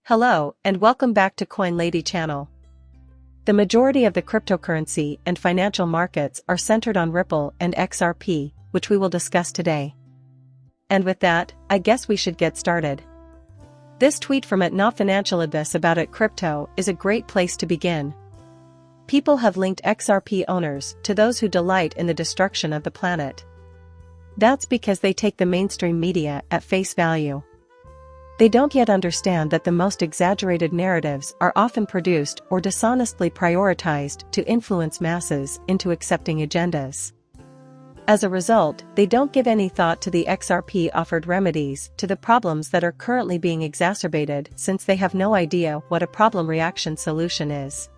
Hello, and welcome back to Coin Lady channel. The majority of the cryptocurrency and financial markets are centered on Ripple and XRP, which we will discuss today. And with that, I guess we should get started. This tweet from @NotFinancialAdvice about crypto is a great place to begin. People have linked XRP owners to those who delight in the destruction of the planet. That's because they take the mainstream media at face value. They don't yet understand that the most exaggerated narratives are often produced or dishonestly prioritized to influence masses into accepting agendas. As a result, they don't give any thought to the XRP offered remedies to the problems that are currently being exacerbated, since they have no idea what a problem reaction solution is.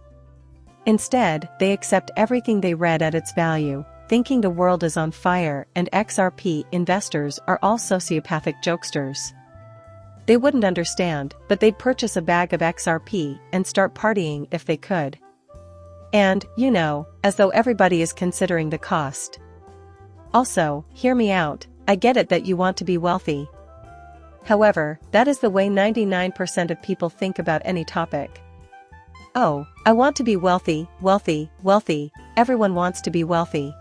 Instead, they accept everything they read at its value, thinking the world is on fire and XRP investors are all sociopathic jokesters. They wouldn't understand, but they'd purchase a bag of XRP and start partying if they could. And, as though everybody is considering the cost. Also, hear me out, I get it that you want to be wealthy. However, that is the way 99% of people think about any topic. Oh, I want to be wealthy, wealthy, everyone wants to be wealthy.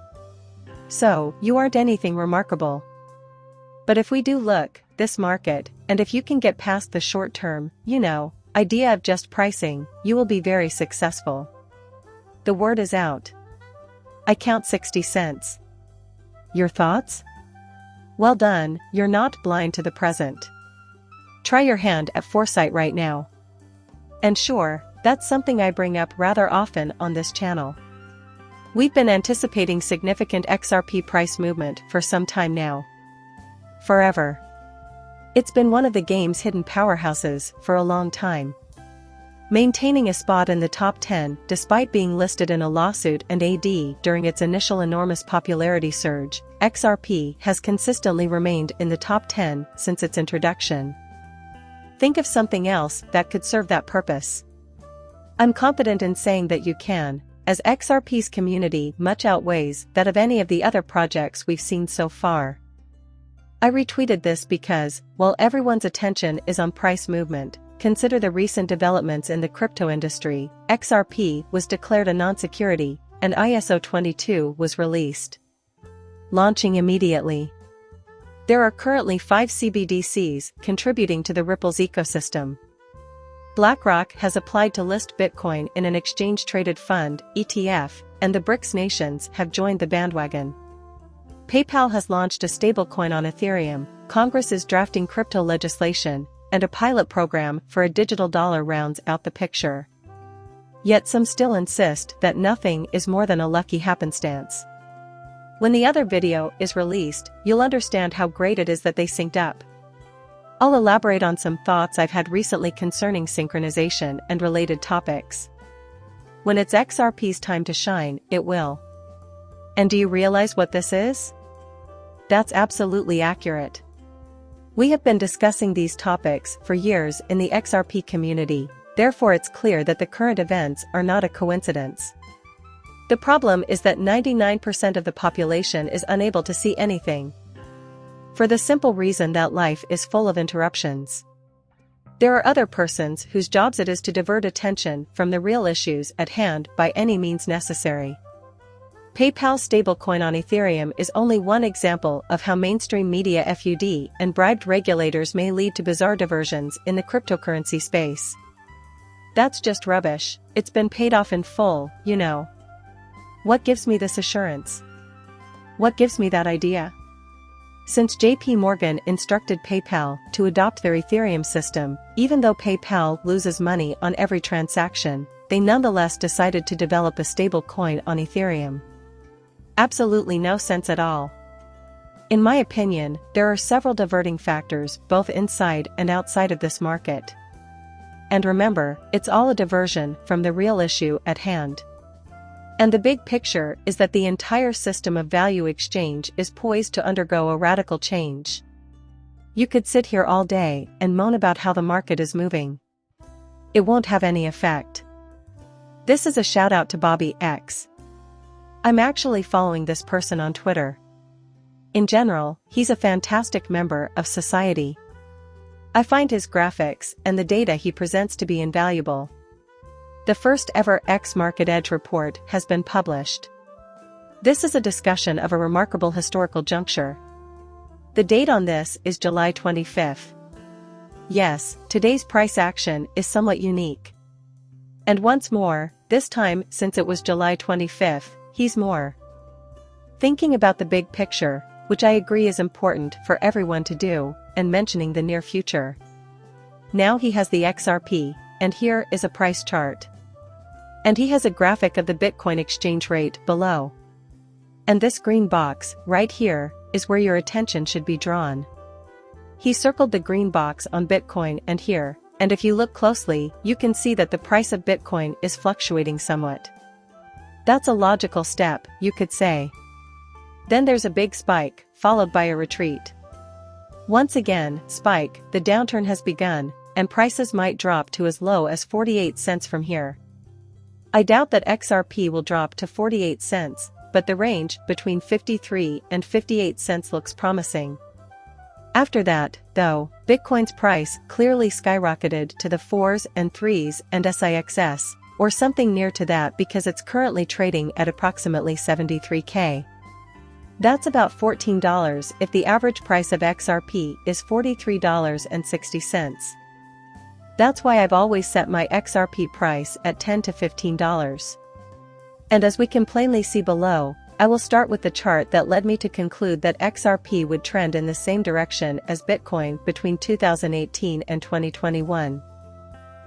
So, you aren't anything remarkable. But if we do look, this market, and if you can get past the short-term, idea of just pricing, you will be very successful. The word is out. I count 60 cents. Your thoughts? Well done, you're not blind to the present. Try your hand at foresight right now. And sure, that's something I bring up rather often on this channel. We've been anticipating significant XRP price movement for some time now. Forever. It's been one of the game's hidden powerhouses for a long time. Maintaining a spot in the top 10 despite being listed in a lawsuit and AD during its initial enormous popularity surge, XRP has consistently remained in the top 10 since its introduction. Think of something else that could serve that purpose. I'm confident in saying that you can, as XRP's community much outweighs that of any of the other projects we've seen so far. I retweeted this because, while everyone's attention is on price movement, consider the recent developments in the crypto industry. XRP was declared a non-security, and ISO 22 was released. Launching immediately. There are currently 5 CBDCs contributing to the Ripple's ecosystem. BlackRock has applied to list Bitcoin in an exchange-traded fund, ETF, and the BRICS nations have joined the bandwagon. PayPal has launched a stablecoin on Ethereum, Congress is drafting crypto legislation, and a pilot program for a digital dollar rounds out the picture. Yet some still insist that nothing is more than a lucky happenstance. When the other video is released, you'll understand how great it is that they synced up. I'll elaborate on some thoughts I've had recently concerning synchronization and related topics. When it's XRP's time to shine, it will. And do you realize what this is? That's absolutely accurate. We have been discussing these topics for years in the XRP community, therefore it's clear that the current events are not a coincidence. The problem is that 99% of the population is unable to see anything. For the simple reason that life is full of interruptions. There are other persons whose jobs it is to divert attention from the real issues at hand by any means necessary. PayPal's stablecoin on Ethereum is only one example of how mainstream media FUD and bribed regulators may lead to bizarre diversions in the cryptocurrency space. That's just rubbish, it's been paid off in full, What gives me this assurance? What gives me that idea? Since JP Morgan instructed PayPal to adopt their Ethereum system, even though PayPal loses money on every transaction, they nonetheless decided to develop a stablecoin on Ethereum. Absolutely no sense at all. In my opinion, there are several diverting factors both inside and outside of this market. And remember, it's all a diversion from the real issue at hand. And the big picture is that the entire system of value exchange is poised to undergo a radical change. You could sit here all day and moan about how the market is moving. It won't have any effect. This is a shout out to Bobby X. I'm actually following this person on Twitter. In general, he's a fantastic member of society. I find his graphics and the data he presents to be invaluable. The first ever X Market Edge report has been published. This is a discussion of a remarkable historical juncture. The date on this is July 25th. Yes, today's price action is somewhat unique. And once more, this time since it was July 25th, he's more thinking about the big picture, which I agree is important for everyone to do, and mentioning the near future. Now he has the XRP, and here is a price chart. And he has a graphic of the Bitcoin exchange rate below. And this green box, right here, is where your attention should be drawn. He circled the green box on Bitcoin and here, and if you look closely, you can see that the price of Bitcoin is fluctuating somewhat. That's a logical step, you could say. Then there's a big spike, followed by a retreat. Once again, spike, the downturn has begun, and prices might drop to as low as 48 cents from here. I doubt that XRP will drop to 48 cents, but the range between 53 and 58 cents looks promising. After that, though, Bitcoin's price clearly skyrocketed to the 4s and 3s and SIXS, or something near to that because it's currently trading at approximately 73K. That's about $14 if the average price of XRP is $43.60. That's why I've always set my XRP price at $10 to $15. And as we can plainly see below, I will start with the chart that led me to conclude that XRP would trend in the same direction as Bitcoin between 2018 and 2021.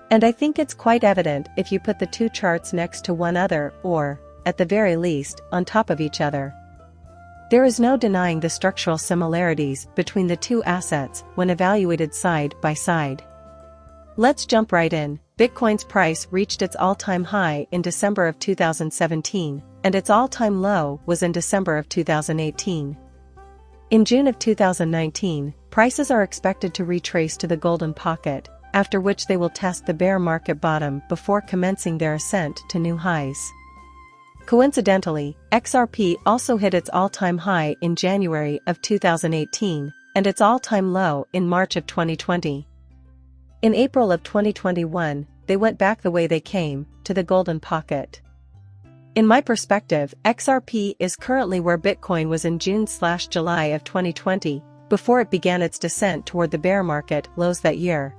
And I think it's quite evident if you put the two charts next to one another or, at the very least, on top of each other. There is no denying the structural similarities between the two assets when evaluated side by side. Let's jump right in. Bitcoin's price reached its all-time high in December of 2017, and its all-time low was in December of 2018. In June of 2019, prices are expected to retrace to the golden pocket, after which they will test the bear market bottom before commencing their ascent to new highs. Coincidentally, XRP also hit its all-time high in January of 2018, and its all-time low in March of 2020. In April of 2021, they went back the way they came, to the golden pocket. In my perspective, XRP is currently where Bitcoin was in June/July of 2020, before it began its descent toward the bear market lows that year.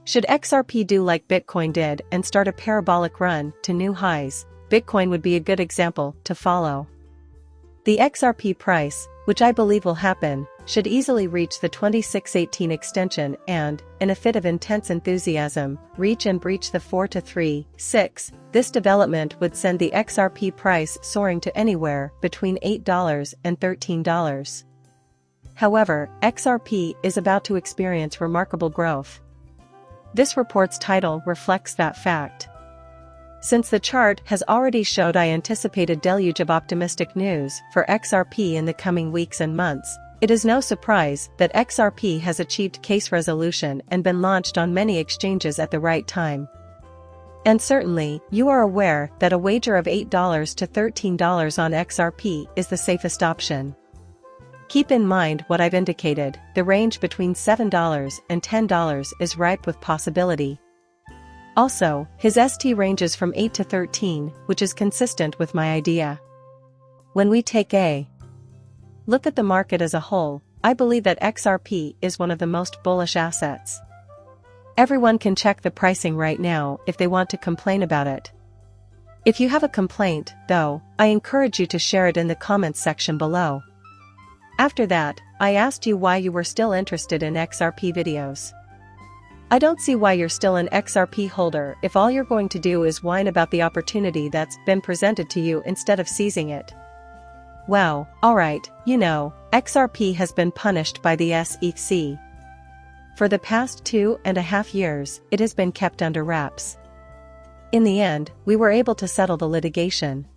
Should XRP do like Bitcoin did and start a parabolic run to new highs, Bitcoin would be a good example to follow. The XRP price, which I believe will happen, should easily reach the 2618 extension and, in a fit of intense enthusiasm, reach and breach the 4 to 3, 6. This development would send the XRP price soaring to anywhere between $8 and $13. However, XRP is about to experience remarkable growth. This report's title reflects that fact. Since the chart has already showed I anticipate a deluge of optimistic news for XRP in the coming weeks and months, it is no surprise that XRP has achieved case resolution and been launched on many exchanges at the right time. And certainly, you are aware that a wager of $8 to $13 on XRP is the safest option. Keep in mind what I've indicated, the range between $7 and $10 is ripe with possibility. Also, his ST ranges from 8 to 13, which is consistent with my idea. When we take a look at the market as a whole, I believe that XRP is one of the most bullish assets. Everyone can check the pricing right now if they want to complain about it. If you have a complaint, though, I encourage you to share it in the comments section below. After that, I asked you why you were still interested in XRP videos. I don't see why you're still an XRP holder if all you're going to do is whine about the opportunity that's been presented to you instead of seizing it. Wow, alright, XRP has been punished by the SEC. For the past 2.5 years, it has been kept under wraps. In the end, we were able to settle the litigation.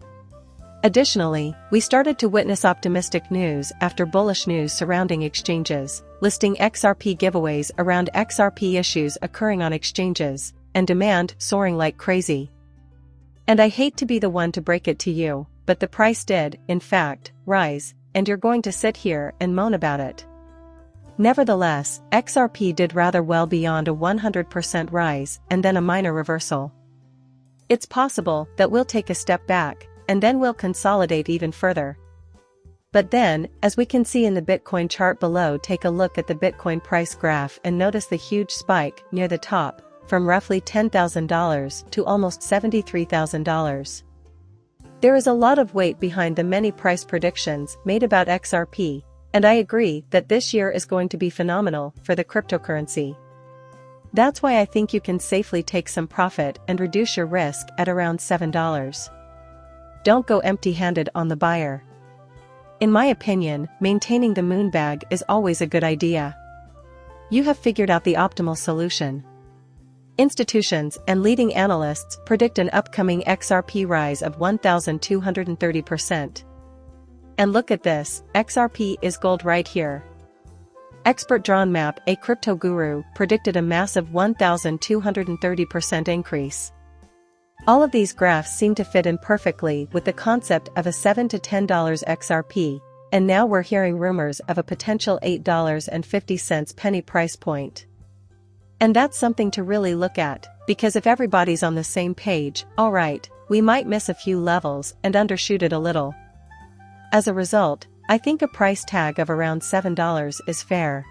Additionally, we started to witness optimistic news after bullish news surrounding exchanges, listing XRP giveaways around XRP issues occurring on exchanges, and demand soaring like crazy. And I hate to be the one to break it to you, but the price did, in fact, rise, and you're going to sit here and moan about it. Nevertheless, XRP did rather well beyond a 100% rise and then a minor reversal. It's possible that we'll take a step back, and then we'll consolidate even further. But then, as we can see in the Bitcoin chart below, take a look at the Bitcoin price graph and notice the huge spike near the top, from roughly $10,000 to almost $73,000. There is a lot of weight behind the many price predictions made about XRP, and I agree that this year is going to be phenomenal for the cryptocurrency. That's why I think you can safely take some profit and reduce your risk at around $7. Don't go empty-handed on the buyer. In my opinion, maintaining the moonbag is always a good idea. You have figured out the optimal solution. Institutions and leading analysts predict an upcoming XRP rise of 1,230%. And look at this, XRP is gold right here. Expert Drawn Map, a crypto guru, predicted a massive 1,230% increase. All of these graphs seem to fit in perfectly with the concept of a $7 to $10 XRP, and now we're hearing rumors of a potential $8.50 penny price point. And that's something to really look at, because if everybody's on the same page, alright, we might miss a few levels and undershoot it a little. As a result, I think a price tag of around $7 is fair.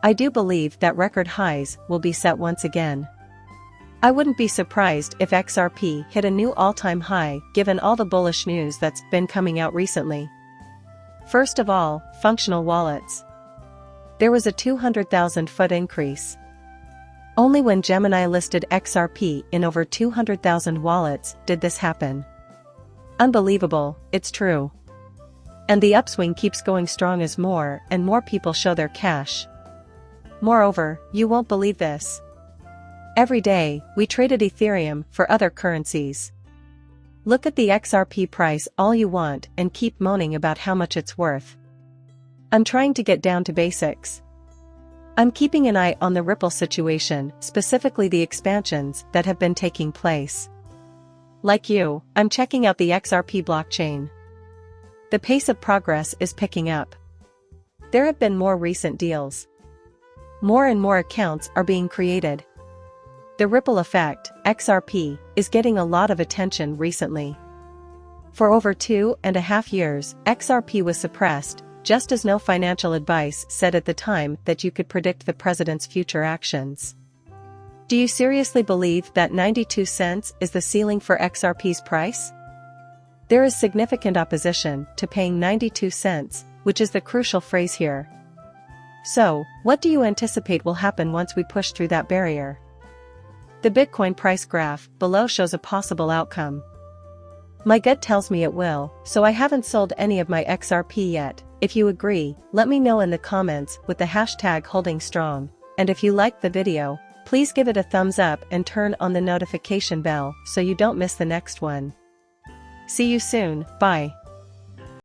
I do believe that record highs will be set once again. I wouldn't be surprised if XRP hit a new all-time high given all the bullish news that's been coming out recently. First of all, functional wallets. There was a 200,000-foot increase. Only when Gemini listed XRP in over 200,000 wallets did this happen. Unbelievable, it's true. And the upswing keeps going strong as more and more people show their cash. Moreover, you won't believe this. Every day, we traded Ethereum for other currencies. Look at the XRP price all you want and keep moaning about how much it's worth. I'm trying to get down to basics. I'm keeping an eye on the Ripple situation, specifically the expansions that have been taking place. Like you, I'm checking out the XRP blockchain. The pace of progress is picking up. There have been more recent deals. More and more accounts are being created. The ripple effect, XRP, is getting a lot of attention recently. For over 2.5 years, XRP was suppressed, just as no financial advice said at the time that you could predict the president's future actions. Do you seriously believe that 92 cents is the ceiling for XRP's price? There is significant opposition to paying 92 cents, which is the crucial phrase here. So, what do you anticipate will happen once we push through that barrier? The Bitcoin price graph below shows a possible outcome. My gut tells me it will, so I haven't sold any of my XRP yet. If you agree, let me know in the comments with the hashtag #HoldingStrong, and if you liked the video, please give it a thumbs up and turn on the notification bell so you don't miss the next one. See you soon, bye.